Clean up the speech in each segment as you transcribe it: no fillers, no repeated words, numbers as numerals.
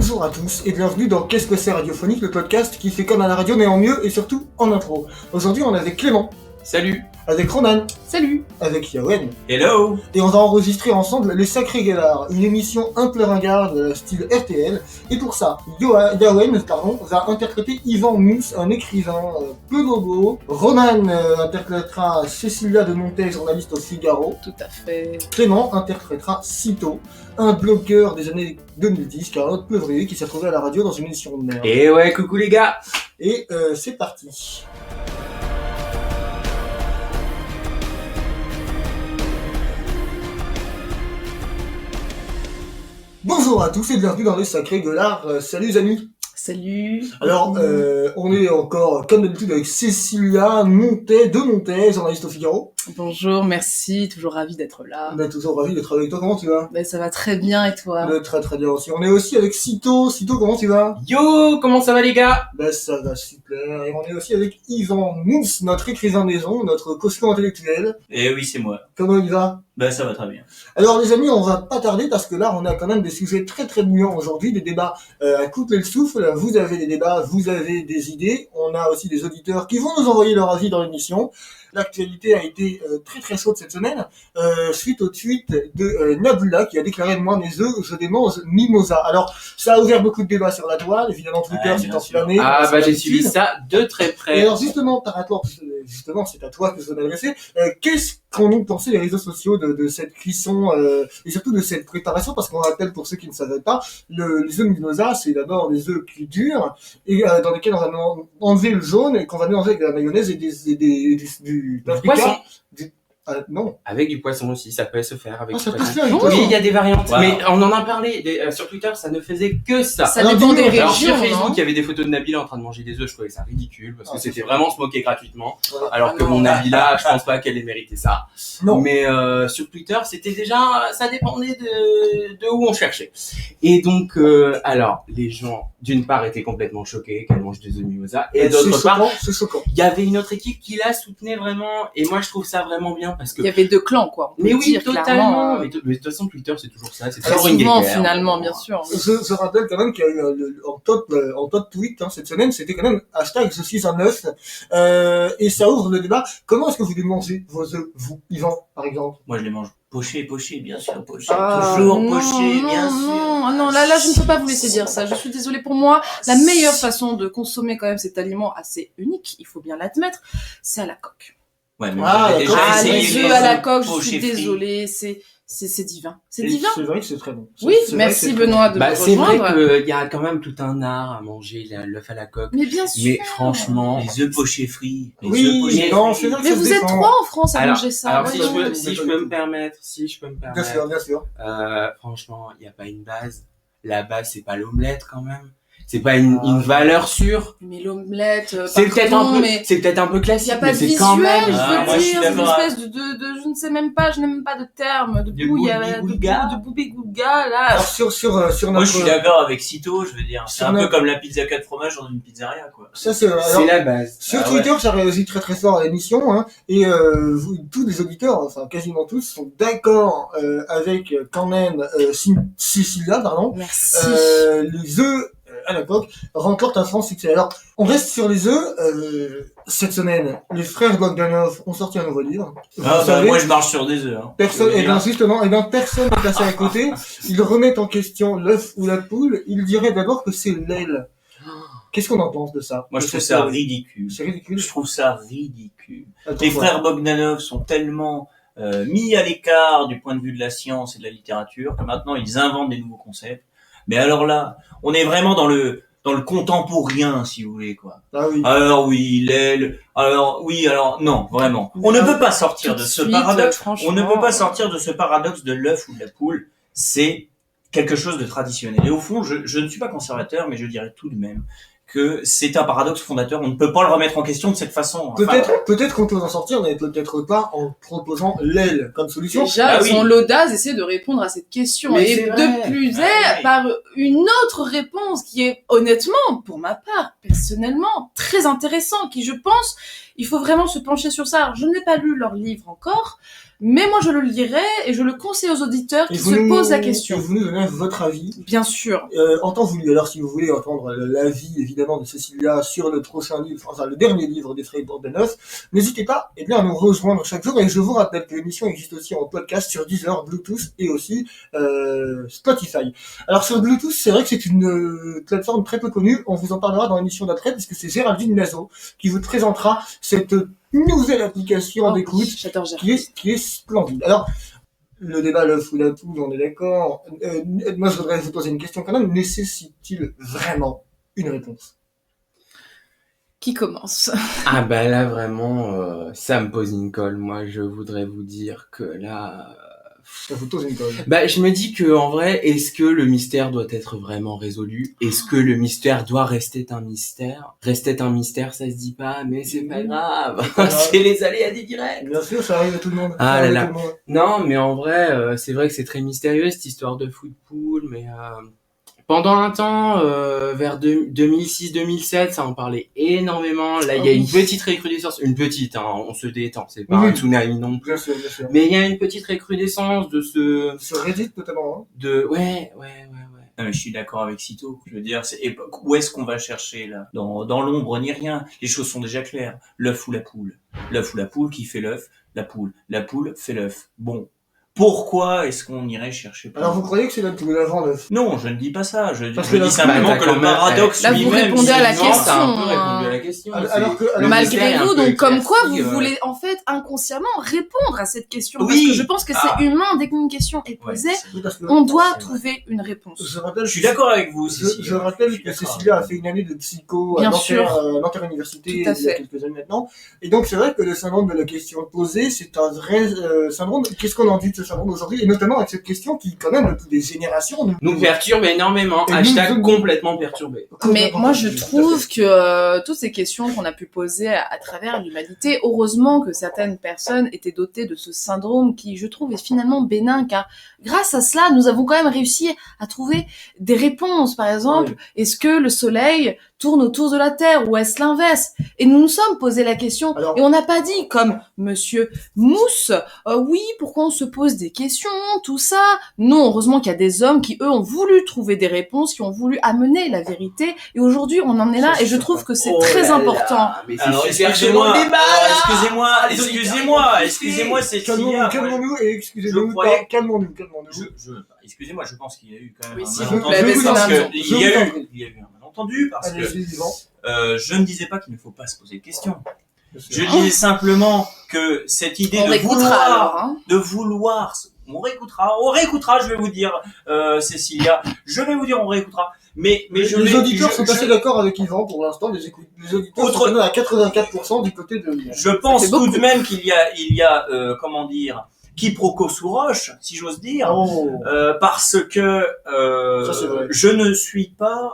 Bonjour à tous et bienvenue dans Qu'est-ce que c'est radiophonique, le podcast qui fait comme à la radio mais en mieux et surtout en intro. Aujourd'hui on est avec Clément. Salut. Avec Ronan. Salut. Avec Yawen. Hello. Et on va enregistrer ensemble Les Sacrés Gaillards, une émission un peu ringarde style RTL. Et pour ça, Yawen va interpréter Yvan Mousse, un écrivain peu bobo. Ronan interprétera Cécilia de Montet, journaliste au Figaro. Tout à fait. Clément interprétera Cito, un blogueur des années 2010, car un autre pleuvré qui s'est retrouvé à la radio dans une émission de merde. Et ouais, coucou les gars. Et c'est parti. Bonjour à tous et bienvenue dans Les Sacrés Gaillards. Salut les amis. Salut. Alors, on est encore, comme d'habitude, avec Cécilia de Montet, journaliste au Figaro. Bonjour, merci, toujours ravi d'être là. On est toujours ravis d'être avec toi, comment tu vas ? Ça va très bien et toi ? Très très bien aussi. On est aussi avec Cito, comment tu vas ? Yo, comment ça va les gars ? Ça va super. Et on est aussi avec Yvan Mousse, notre écrivain maison, notre costaud intellectuel. Eh oui, c'est moi. Comment il va ? Ça va très bien. Alors les amis, on va pas tarder parce que là on a quand même des sujets très très bouillants aujourd'hui, des débats à couper le souffle. Vous avez des débats, vous avez des idées. On a aussi des auditeurs qui vont nous envoyer leur avis dans l'émission. L'actualité a été très très chaude cette semaine suite au tweet de Nabula qui a déclaré: moi mes œufs je les mange mimosa. Alors ça a ouvert beaucoup de débats sur la toile, évidemment Twitter s'est enflammé. J'ai suivi ça de très près. Et alors justement par rapport, c'est à toi que je veux m'adresser, qu'est-ce qu'en ont pensé les réseaux sociaux de cette cuisson et surtout de cette préparation, parce qu'on rappelle pour ceux qui ne savaient pas, les œufs mimosa c'est d'abord des œufs cuits durs et dans lesquels on va enlever le jaune et qu'on va mélanger avec de la mayonnaise et du paprika. Non. Avec du poisson aussi, ça peut se faire avec du ça peut poisson. se faire avec du poisson. Oui, il y a des variantes, Wow. mais on en a parlé sur Twitter, ça ne faisait que ça. Ça Alors, dépend des dis-nous, Alors régions, sur Facebook, non il y avait des photos de Nabila en train de manger des œufs, je trouvais ça ridicule parce que c'est c'était sûr. vraiment se moquer gratuitement. Voilà. Alors que mon Nabila, je pense pas qu'elle ait mérité ça. Non. Mais sur Twitter, c'était déjà, ça dépendait de où on cherchait. Et donc, alors les gens, d'une part, étaient complètement choqués qu'elle mange des œufs mimosa, et d'autre part, c'est choquant. il y avait une autre équipe qui la soutenait vraiment, et moi je trouve ça vraiment bien parce que. Il y avait deux clans, quoi. on peut Mais oui, dire, totalement. clairement. Mais de toute façon, Twitter, c'est toujours ça. C'est Très toujours une souvent, guerre. finalement, bien sûr. Je rappelle quand même qu'il y a eu en top tweet cette semaine, c'était quand même hashtag je suis un œuf, et ça ouvre le débat. Comment est-ce que vous les mangez vos œufs, vous, Yvan, par exemple? Moi, je les mange pochés, bien sûr, pochés. Ah, Toujours non, pochés, non, bien sûr. non, là, je ne peux pas vous laisser dire ça. Je suis désolée. Pour moi, la meilleure façon de consommer quand même cet aliment assez unique, il faut bien l'admettre, c'est à la coque. Ouais, mais Ah, j'ai déjà d'accord. essayé les œufs à la œufs coque, je pochés suis frits. désolée, c'est divin. C'est divin. C'est vrai que c'est très bon. Oui, C'est vrai que merci c'est très Benoît de me C'est vrai rejoindre. qu'il y a quand même tout un art à manger l'œuf à la coque. Mais bien sûr. Mais franchement, Les œufs pochés frits. Les Oui, œufs pochés non, frits. c'est vrai que Mais ça vous se êtes défend. trois en France à alors, manger ça. alors si voyons. je peux me permettre, Bien sûr, bien sûr. franchement, il n'y a pas une base. La base, c'est pas l'omelette quand même. C'est pas une valeur sûre. Mais l'omelette, C'est peut-être un peu il classique, n'y a pas mais de c'est visuel, quand même. je Ah, veux moi, je suis dire, c'est une d'accord. espèce de je ne sais même pas, je n'ai même pas de terme, de De boubé-goulga, de boubé-goulga, là. Alors sur Moi, notre... je suis d'accord avec Cito, je veux dire. C'est Sur un peu notre- comme la pizza 4 fromages dans une pizzeria, quoi. Ça c'est alors, C'est la base. sur Ah Twitter, ça réagit très très fort à l'émission, hein, et tous les auditeurs, enfin quasiment tous, sont d'accord avec quand même Cécilia, pardon. Merci. Les œufs à la coque remportent un franc succès. Alors, on reste sur les œufs. Cette semaine, les frères Bogdanov ont sorti un nouveau livre. Vous savez, Moi, je marche sur des œufs, hein. personne, Je veux et bien dire. justement, personne n'est passé à côté. Ils remettent en question l'œuf ou la poule. Ils diraient d'abord que c'est l'aile. Qu'est-ce qu'on en pense de ça? Moi, je De trouve cette- ça ridicule. C'est ridicule. Je trouve ça ridicule. Attends, Les voilà. frères Bogdanov sont tellement mis à l'écart du point de vue de la science et de la littérature que maintenant ils inventent des nouveaux concepts. Mais alors là, on est vraiment dans le contemporain, si vous voulez, quoi. Ah oui. Alors oui, l'aile. Alors oui, alors non, vraiment. On ne peut pas sortir Tout de de ce suite, paradoxe. franchement. On ne peut pas sortir de ce paradoxe de l'œuf ou de la poule. C'est quelque chose de traditionnel. Et au fond, je ne suis pas conservateur, mais je dirais tout de même que c'est un paradoxe fondateur. On ne peut pas le remettre en question de cette façon. Enfin, Peut-être qu'on peut en sortir, mais peut-être pas en proposant l'aile comme solution. Déjà, Ah ils oui. ont l'audace d'essayer de répondre à cette question. Mais Et c'est vrai. de plus Ah est, oui. par une autre réponse qui est honnêtement, pour ma part, personnellement, très intéressant, qui je pense, il faut vraiment se pencher sur ça. Alors, je n'ai pas lu leur livre encore, Mais moi, je le lirai et je le conseille aux auditeurs qui se posent la question. Et vous nous donnez votre avis. Bien sûr. En temps voulu. Alors, si vous voulez entendre l'avis, évidemment, de Cécilia sur le prochain livre, enfin, le dernier livre d'Efraïm Bordenov, n'hésitez pas, eh bien, à nous rejoindre chaque jour. Et je vous rappelle que l'émission existe aussi en podcast sur Deezer, Bluetooth et aussi, Spotify. Alors, sur Bluetooth, c'est vrai que c'est une plateforme très peu connue. On vous en parlera dans l'émission d'après, puisque c'est Géraldine Nazo qui vous présentera cette nouvelle application d'écoute J'adore qui est splendide. Alors, le débat l'œuf ou la poule, on est d'accord. Moi, je voudrais vous poser une question quand même. Nécessite-t-il vraiment une réponse? Qui commence? Ah bah là vraiment, ça me pose une colle. Moi, je voudrais vous dire que là, Ça vous pose une colle. bah je me dis que en vrai, est-ce que le mystère doit être vraiment résolu? Est-ce que le mystère doit rester un mystère? Rester un mystère, ça se dit pas, mais c'est pas grave. C'est les aléas des directs. Bien sûr, ça arrive à tout le monde. Ah Ça arrive là à là. tout le monde. Non, mais en vrai, c'est vrai que c'est très mystérieux cette histoire de football, mais pendant un temps, vers 2006-2007, ça en parlait énormément. Là, il y a une petite recrudescence, une petite, hein, on se détend, c'est pas Oui. un tsunami non plus. Bien sûr, bien sûr. Mais il y a une petite recrudescence de Sur Reddit, notamment, hein. ouais. Non, mais je suis d'accord avec Cito. Je veux dire, où est-ce qu'on va chercher là? Dans l'ombre ni rien. Les choses sont déjà claires. L'œuf ou la poule. L'œuf ou la poule, qui fait l'œuf? La poule. La poule fait l'œuf. Bon. Pourquoi est-ce qu'on irait chercher plus Alors, vous loin? croyez que c'est la poule avant l'œuf? Non, je ne dis pas ça. Je Parce je que dis la- simplement Bah, que t'as le quand même- paradoxe Là, vous lui-même. répondez à la Effectivement, question, t'as un peu hein. répondu à la question. Alors que- le alors- mystère est Malgré un vous, peu donc comme quoi vous éclairci, voulez en fait inconsciemment répondre à cette question. Oui. Parce que je pense que c'est Ah. humain, dès qu'une question est Ouais, posée, c'est- Oui, parce que on doit c'est vrai. trouver une réponse. je rappelle, je suis d'accord avec vous, Je Cécilia. rappelle Je suis que d'accord. Cécilia a fait une année de psycho à Bien Nanterre, sûr. Nanterre Université Tout à il y a fait. quelques années maintenant. Et donc c'est vrai que le syndrome de la question posée, c'est un vrai syndrome. Qu'est-ce qu'on en dit de ce syndrome aujourd'hui? Et notamment avec cette question qui, quand même, depuis des générations, nous perturbe énormément. Et Hashtag nous- complètement perturbé. Mais moi, je trouve que toutes ces questions qu'on a pu poser à travers l'humanité, heureusement que certaines personnes étaient dotées de ce syndrome qui, je trouve, est finalement bénin, car grâce à cela, nous avons quand même réussi à trouver des réponses. Par exemple, est-ce que le soleil tourne autour de la Terre ou est-ce l'inverse? Et nous nous sommes posé la question Alors- et on n'a pas dit comme Monsieur Mousse, oui, pourquoi on se pose des questions, tout ça. Non, heureusement qu'il y a des hommes qui, eux, ont voulu trouver des réponses, qui ont voulu amener la vérité. Et aujourd'hui, on en est là Ça, et je c'est trouve sympa. que c'est Oh très là important. là, mais Alors, c'est super excusez-moi, chaud le débat, alors, là. excusez-moi, Les auditeurs, excusez-moi, ils vont excusez-moi, kiffer. Cécilia. Calmons-nous et excusez-nous. je croyais- Calmons-nous. Excusez-moi, je pense qu'il y a eu quand même Oui, un s'il vous malentendu plaît, parce messieurs, que dames, il y a je vous en eu prie. un malentendu parce que Allez-y, Yvan. je ne disais pas qu'il ne faut pas se poser de questions. Bien sûr. Je disais simplement que cette idée On de réécoutera vouloir, alors, hein. on réécoutera, je vais vous dire, Cécilia, je vais vous dire, on réécoutera. Mais je les vais, auditeurs sont assez d'accord avec Yvan pour l'instant. Les auditeurs Autre- sont quand même à 84% du côté de. je pense fait beaucoup. tout de même qu'il y a, comment dire, quiproquo sous roche, si j'ose dire. Oh. Parce que Ça, c'est vrai. je ne suis pas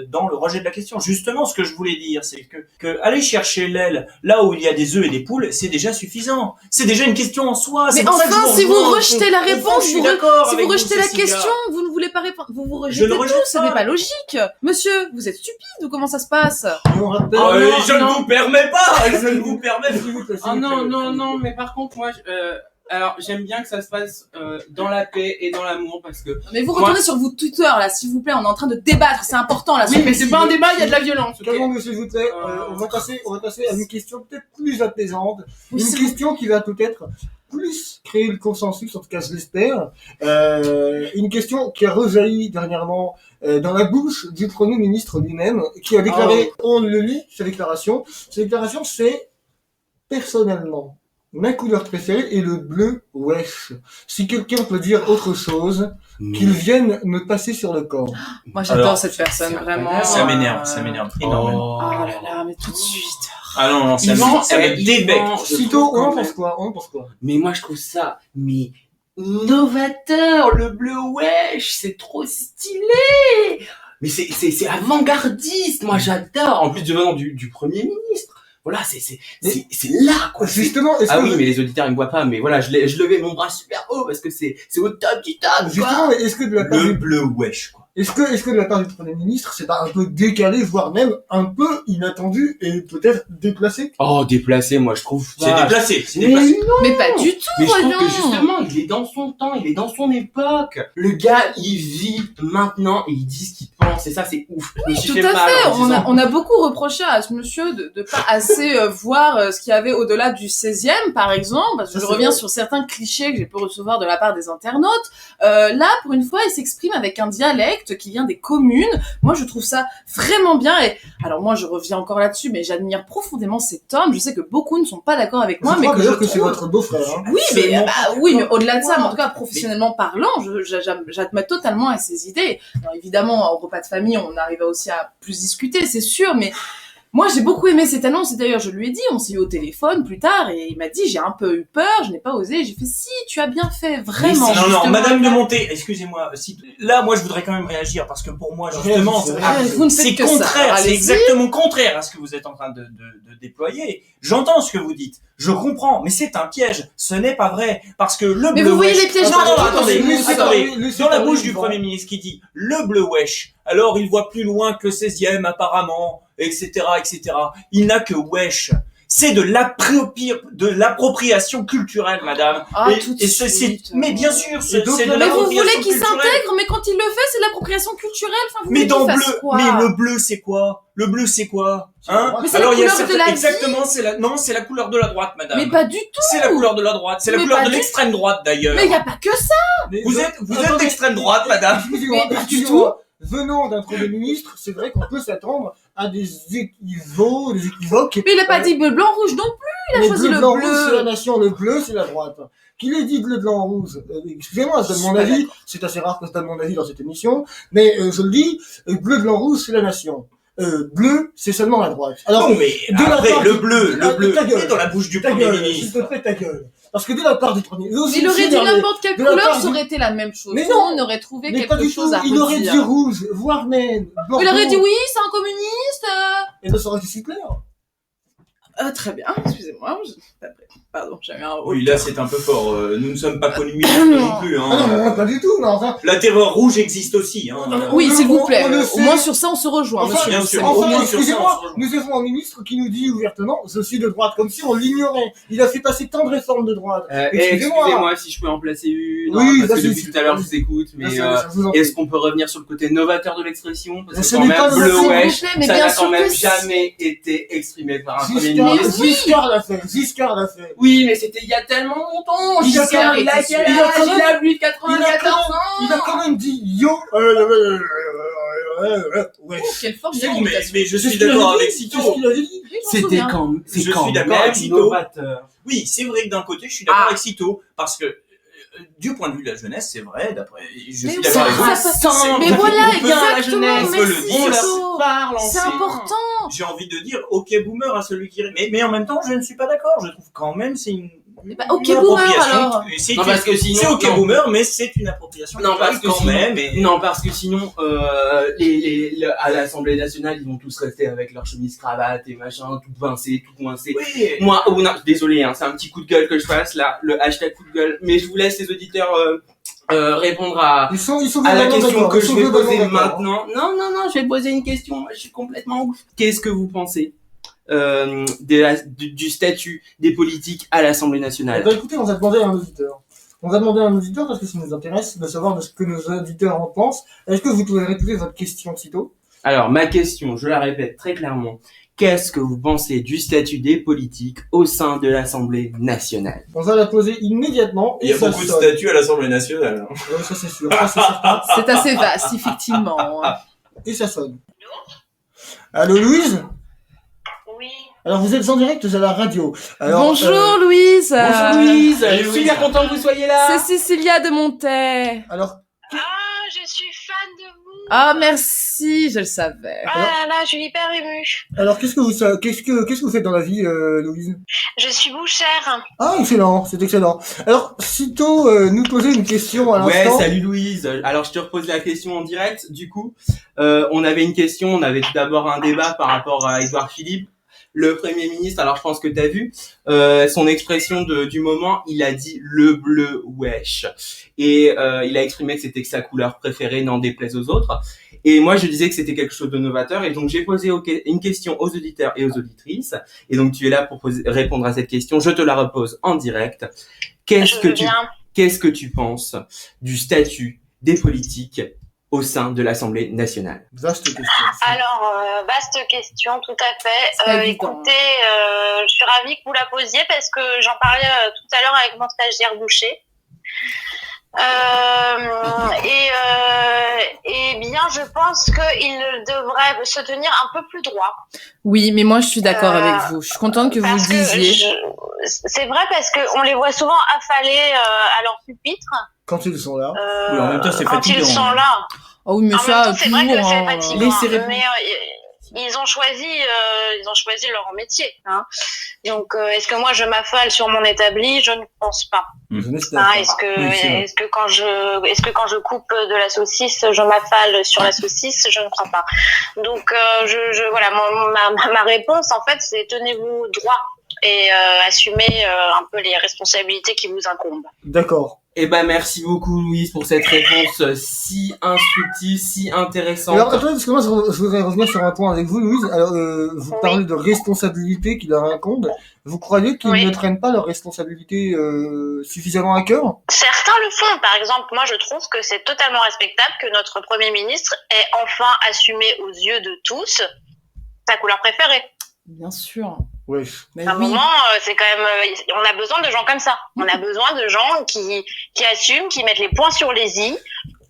dans le rejet de la question. Justement, ce que je voulais dire, c'est que aller chercher l'aile là où il y a des œufs et des poules, c'est déjà suffisant. C'est déjà une question en soi. Mais C'est pour ça que enfin, je si vous rejoins. rejetez la Au fond, réponse, je suis vous d'accord si avec vous rejetez la Cécilia. question, vous ne voulez pas répondre. Vous vous Je rejetez ne tout, rejette ça pas. n'est pas logique. Monsieur, vous êtes stupide ou comment ça se passe? Et on rappelle. Oh, non, je ne non. vous permets pas. Je ne vous permets pas. S'il vous plaît, s'il Ah vous non, plaît. non, mais par contre, moi, alors j'aime bien que ça se passe dans la paix et dans l'amour parce que. Mais vous retournez sur votre Twitter là, s'il vous plaît, on est en train de débattre, c'est important là. Oui, mais c'est pas un débat, il y a de la violence. ok Calmons-nous, s'il vous plaît. Euh, On va passer à une question peut-être plus apaisante. Oui, Une c'est question qui va peut-être plus créer le consensus, en tout cas je l'espère. Une question qui a rejailli dernièrement dans la bouche du Premier ministre lui-même, qui a déclaré, on le lit, sa déclaration. Sa déclaration, c'est personnellement, ma couleur préférée est le bleu wesh. Si quelqu'un peut dire autre chose, qu'il vienne me passer sur le corps. Moi j'adore Alors, cette personne, c'est vraiment. Ça m'énerve énormément. Oh. Ah là là, mais tout de suite. Ah non, ça Yvan, me Yvan, débecte. je Sitôt, trouve on en quand pense même- quoi? On en pense quoi? Mais moi je trouve ça, mais novateur, le bleu wesh, c'est trop stylé. Mais c'est avant-gardiste, moi j'adore. En plus du venant du Premier ministre. Voilà, c'est là quoi. Justement, est-ce Ah que oui, mais les auditeurs ils me voient pas, mais voilà, je levais mon bras super haut parce que c'est au top du top. justement, Quoi. est-ce que de la part Le du bleu wesh, quoi. Est-ce que de la part du Premier ministre, c'est pas un peu décalé, voire même un peu inattendu et peut-être déplacé? Oh, déplacé, moi je trouve. C'est déplacé, c'est Mais déplacé. non. Mais pas du tout, Mais je trouve voyons. que justement, il est dans son temps, il est dans son époque. Le gars, il vit maintenant et il dit ce qu'il pense, et ça c'est ouf. Oui, tout à fait. On a beaucoup reproché à ce monsieur de pas assez voir ce qu'il y avait au-delà du 16e, par exemple, parce que je reviens sur certains clichés que j'ai pu recevoir de la part des internautes. Là, pour une fois, il s'exprime avec un dialecte qui vient des communes. Moi, je trouve ça vraiment bien. Et alors, moi, je reviens encore là-dessus, mais j'admire profondément cet homme. Je sais que beaucoup ne sont pas d'accord avec moi, Je mais crois que je d'ailleurs que c'est trouve... votre beau-frère. Hein. Oui, mais oui, mais au-delà de ça, mais en Pourquoi tout cas professionnellement parlant, j'admets totalement à ses idées. Alors évidemment, au repas de famille, on arrive aussi à plus discuter, c'est sûr, mais moi j'ai beaucoup aimé cette annonce. Et d'ailleurs, je lui ai dit, on s'est eu au téléphone plus tard, et il m'a dit, j'ai un peu eu peur, je n'ai pas osé. J'ai fait, si, tu as bien fait, vraiment. Non, non, justement. Madame de Monté, excusez-moi. Là, moi, je voudrais quand même réagir parce que pour moi, justement, Vous ne c'est faites que ça. contraire, c'est Allez-y. exactement contraire à ce que vous êtes en train de déployer. J'entends ce que vous dites, je comprends, mais c'est un piège. Ce n'est pas vrai parce que le Mais bleu vous voyez wesh- les pièges Non, non, partout. attendez, Laissez attendez. parler, laissez Dans la parler, bouche du bon. Premier ministre qui dit le bleu wesh, alors il voit plus loin que le 16e apparemment, etc., etc. Il n'a que wesh. C'est de l'appropriation culturelle, madame. Ah, Et- tout de et c'est- suite. mais bien sûr, c'est de Mais vous l'appropriation voulez qu'il culturelle. s'intègre, mais quand il le fait, c'est de l'appropriation culturelle. Enfin, vous Mais voulez dans qu'il bleu, fasse quoi? mais le bleu c'est quoi? Le bleu c'est quoi? Hein? Mais c'est la Alors il y a couleur de la vie. exactement, c'est la couleur de la droite, madame. Mais pas du tout. C'est la couleur de la droite, c'est la Mais couleur pas de du- l'extrême droite d'ailleurs. Mais il y a pas que ça. Mais Vous êtes attendez, d'extrême droite, madame. Excusez-moi, Mais pas du excusez-moi. Venant d'un Premier ministre, c'est vrai qu'on peut s'attendre à des équivoques. Mais il a pas dit bleu, blanc, rouge non plus. Il a Le choisi bleu, le blanc, bleu. rouge, c'est la nation. Le bleu, c'est la droite. Qu'il ait dit bleu, blanc, rouge. Excusez-moi, je donne Je mon suis pas avis. C'est assez rare que je donne mon avis dans cette émission. Mais je le dis, bleu, blanc, rouge, c'est la nation. Bleu, c'est seulement la droite. Alors, Non mais de la après part le du- bleu ta gueule. est dans la bouche du ta Premier gueule, s'il ministre. te plaît, ta gueule. Parce que de la part du Premier Mais il aurait dit n'importe quelle de la couleur, part ça du- aurait été la même chose. Mais Tout le non. monde aurait trouvé Mais pas quelque du tout. chose à Il aurait dit redire. rouge, voire même Bordeaux. Il aurait dit oui, c'est un communiste. Et ça aurait été super. Très bien, excusez-moi. Pardon, j'avais un... Oui, là c'est un peu fort. Nous ne sommes pas communistes non plus. Ah non, Hein. non, pas du tout, mais enfin. La terreur rouge existe aussi. Hein. Oui, s'il vous plaît. On le Au sait. moins sur ça, on se rejoint, Enfin, monsieur. bien sûr. Au Enfin, moins, excusez-moi, nous avons un ministre qui nous dit ouvertement, je suis de droite, comme si on l'ignorait. Il a fait passer tant de réformes de droite. Excusez-moi si je peux en placer une, Oui, hein, parce que vas-y, depuis tout à l'heure je vous écoute, mais Ça vous en est-ce qu'on peut revenir sur le côté novateur de l'expression? Parce que Ce quand n'est même, pas bleu S'il vous wesh, plaît, mais ça bien n'a sûr quand même que si. jamais été exprimé par un Premier Giscard, ministre. oui. Giscard l'a fait. Oui, mais c'était il y a tellement longtemps. Il a Giscard, quand même- il a quel il a âge? quand même- Il a plus de Il a 94 ans. Il a quand même dit yo. Ouais. Quelle forme Non, d'imitation. mais je C'est suis ce qu'il d'accord avait avec dit, Cito. c'est ce qu'il avait dit. Oui, je m'en C'était souviens. quand Je suis d'accord même avec Cito. novateur. Oui, c'est vrai que d'un côté, je suis d'accord Ah. avec Cito, parce que du point de vue de la jeunesse, c'est vrai, d'après, je Mais suis oui, d'accord avec ça vous. rassemble. Mais C'est- voilà, on peut- la exactement, jeunesse, on peut le merci dire. On leur Cito. parle C'est ensemble. important. J'ai envie de dire, ok boomer à celui qui... Mais en même temps, je ne suis pas d'accord. Je trouve quand même c'est une... Bah, ok une boomer, appropriation. alors. C'est Non, parce que sinon- c'est ok non. boomer, mais c'est une appropriation. Non, parce que quand sinon- même. Et... Non, parce que sinon, à l'Assemblée nationale, ils vont tous rester avec leur chemise cravate et machin, tout pincé, tout coincé. Oui. Moi, non, désolé, hein, c'est un petit coup de gueule que je fasse là, le hashtag coup de gueule. Mais je vous laisse les auditeurs répondre à Ils sont la globalement question d'accord, que ils je sont vais globalement poser d'accord. maintenant. Non, je vais poser une question. Moi, je suis complètement ouf. Qu'est-ce que vous pensez du statut des politiques à l'Assemblée Eh nationale? ben, écoutez, on va demander à un auditeur. On va demander à un auditeur parce que ça nous intéresse de savoir de ce que nos auditeurs en pensent. Est-ce que vous pouvez répéter votre question, Cito? Alors, ma question, je la répète très clairement. Qu'est-ce que vous pensez du statut des politiques au sein de l'Assemblée nationale? On va la poser immédiatement. Il y a et ça beaucoup de sonne. statuts à l'Assemblée nationale. Ouais, ça c'est sûr, ça c'est certain. C'est assez vaste, effectivement. Et ça sonne. Allô, Louise? Oui, Alors, vous êtes en direct à la radio. Alors, Bonjour Louise. Bonjour Louise, Salut, je suis Louise. bien content que vous soyez là. C'est Cécilia de Montet. Alors, je suis fan de vous. Ah merci, je le savais. Ah là là, je suis hyper émue. alors, qu'est-ce que vous faites dans la vie, Louise? Je suis bouchère. Ah, excellent, c'est excellent. Alors, Cito nous posait une question à Ouais, l'instant. salut Louise. Alors je te repose la question en direct. Du coup, on avait une question. On avait tout d'abord un débat par rapport à Édouard Philippe. le Premier ministre, alors je pense que t'as vu, son expression du moment, il a dit le bleu wesh. Et il a exprimé que c'était sa couleur préférée, n'en déplaise aux autres. Et moi, je disais que c'était quelque chose de novateur. Et donc, j'ai posé une question aux auditeurs et aux auditrices. Et donc, tu es là pour répondre à cette question. Je te la repose en direct. Qu'est-ce que tu penses du statut des politiques au sein de l'Assemblée nationale? Vaste question. Alors, vaste question, tout à C'est fait. pas évident. Écoutez, je suis ravie que vous la posiez parce que j'en parlais tout à l'heure avec mon stagiaire Boucher. Et bien, je pense qu'il devrait se tenir un peu plus droit. Oui, mais moi je suis d'accord avec vous. Je suis contente que vous le Parce que disiez. c'est vrai parce qu'on les voit souvent affalés à leur pupitre. Quand ils sont là. Oui, en même temps, c'est Quand fatigant. ils sont là. Oh oui, mais En ça, même temps, c'est vrai que toujours, c'est hein, fatigant. laissez-les- Mais ils ont choisi leur métier. Hein. Donc, est-ce que moi je m'affale sur mon établi? Je ne pense pas. Je n'espère Hein, pas. Oui, c'est vrai. est-ce que quand je coupe de la saucisse, je m'affale sur la saucisse? Je ne crois pas. Donc, voilà, ma réponse en fait, c'est tenez-vous droit et assumez un peu les responsabilités qui vous incombent. D'accord. Eh ben, merci beaucoup, Louise, pour cette réponse si instructive, si intéressante. Alors, attendez, parce que moi, je voudrais revenir sur un point avec vous, Louise. Alors, vous Oui. parlez de responsabilités qui leur incombent. Vous croyez qu'ils Oui. ne prennent pas leurs responsabilités suffisamment à cœur? Certains le font. Par exemple, moi, je trouve que c'est totalement respectable que notre Premier ministre ait enfin assumé aux yeux de tous sa couleur préférée. Bien sûr. Ouais. Mais À un oui. moment, c'est quand même, on a besoin de gens comme ça. On a besoin de gens qui assument, qui mettent les points sur les i,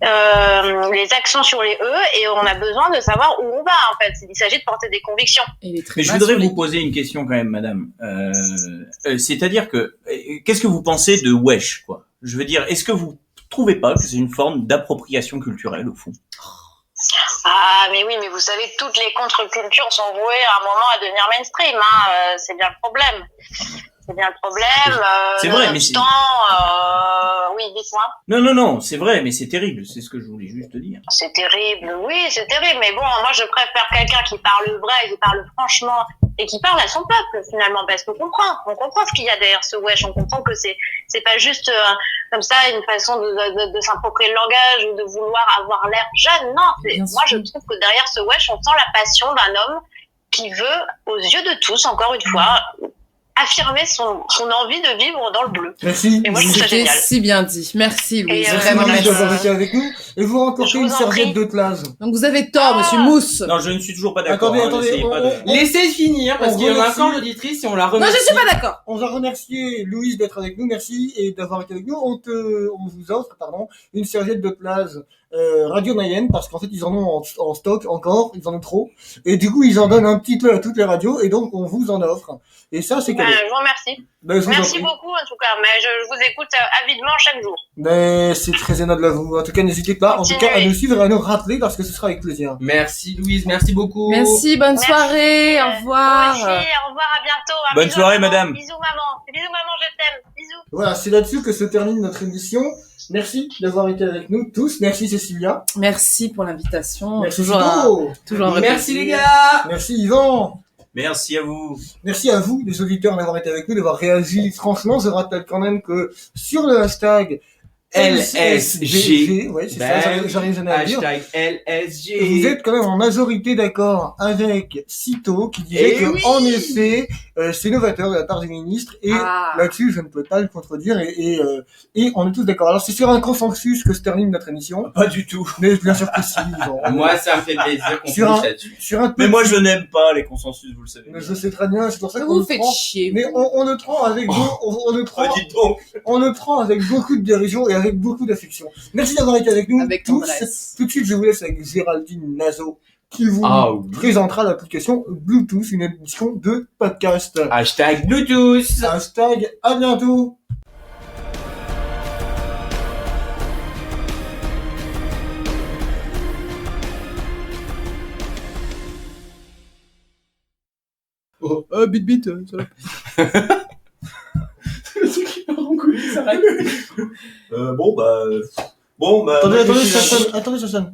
les accents sur les e, et on a besoin de savoir où on va, en fait. Il s'agit de porter des convictions. Il est très Mais je mal voudrais sur les- vous poser une question quand même, madame. C'est-à-dire que, qu'est-ce que vous pensez de wesh, quoi? Je veux dire, est-ce que vous trouvez pas que c'est une forme d'appropriation culturelle, au fond? Ah, mais oui, mais vous savez que toutes les contre-cultures sont vouées à un moment à devenir mainstream, hein. C'est bien le problème. C'est bien le problème. C'est vrai, mais c'est- oui, dites-moi. Non, c'est vrai, mais c'est terrible, c'est ce que je voulais juste dire. C'est terrible, oui, c'est terrible, mais bon, moi je préfère quelqu'un qui parle vrai, qui parle franchement et qui parle à son peuple finalement, parce qu'on comprend ce qu'il y a derrière ce wesh, on comprend que c'est pas juste comme ça une façon de s'approprier le langage ou de vouloir avoir l'air jeune, non, Bien moi je sûr. trouve que derrière ce wesh, on sent la passion d'un homme qui veut, aux yeux de tous, encore une fois, affirmer son envie de vivre dans le bleu. Merci. Et moi, je trouve ça C'était génial. si bien dit. Merci, Louise. Et, Merci Vraiment, Louise merci. d'avoir été avec nous. Et vous remportez Je vous une en serviette prie. de plage. Donc vous avez tort, Ah. monsieur Mousse. Non, je ne suis toujours pas d'accord. Attendez, hein, attendez, n'essayez pas de... Laissez finir, parce On qu'il y en a remercie- encore l'auditrice et on la Non, remercie. je suis pas d'accord. On va remercier Louise d'être avec nous, merci, et d'avoir été avec nous. On vous offre, une serviette de plage Radio Mayenne, parce qu'en fait, ils en ont en stock encore, ils en ont trop. Et du coup, ils en donnent un petit peu à toutes les radios, et donc on vous en offre. Et ça, c'est cadeau. Je vous remercie. Ben, je vous en Merci prie. beaucoup en tout cas, mais je vous écoute avidement chaque jour. Mais c'est très aimable à vous. En tout cas, n'hésitez pas, en tout cas, à Continuez. nous suivre et à nous rappeler, parce que ce sera avec plaisir. Merci, Louise, merci beaucoup. Merci, bonne Merci. soirée, au Moi revoir. aussi, au revoir, à bientôt. Un Bonne bisou, soirée, maman. madame. Bisous maman, je t'aime. Bisous. Voilà, c'est là-dessus que se termine notre émission. Merci d'avoir été avec nous tous. Merci Cécilia. Merci pour l'invitation. Merci Toujours Thibaut. toujours un vrai Merci les plaisir. gars. Merci Yvan. Merci à vous. Merci à vous, les auditeurs, d'avoir été avec nous, d'avoir réagi. Franchement, je rappelle quand même que sur le hashtag LSG, ouais, c'est ça, j'arrive jamais à le dire. Hashtag LSG. Vous êtes quand même en majorité d'accord avec Cito qui disait Eh que, oui. en effet, c'est novateur de la part du ministre et Ah. là-dessus, je ne peux pas le contredire et on est tous d'accord. Alors, c'est sur un consensus que se termine notre émission, Pas du tout. mais bien sûr que si. Bon. Moi, ça me fait plaisir qu'on Sur finisse un- là-dessus. Sur un Mais petit- moi, je n'aime pas les consensus, vous le savez. Mais je sais très bien, c'est pour ça qu'on Vous le faites prend. chier. Mais vous. on le prend avec on le prend, Dites donc. on le prend avec beaucoup de dérision et avec beaucoup d'affection. Merci d'avoir été avec nous Avec tous. tendresse. Tout de suite, je vous laisse avec Géraldine Nazo qui vous Ah oui. présentera l'application Bluetooth, une édition de podcast. Hashtag Bluetooth. Hashtag à bientôt. Bit bit, ça va. Le truc qui part en couille, ça arrête. Bon, bah... Attendez, moi, je suis ça là. sonne. Attendez, ça sonne.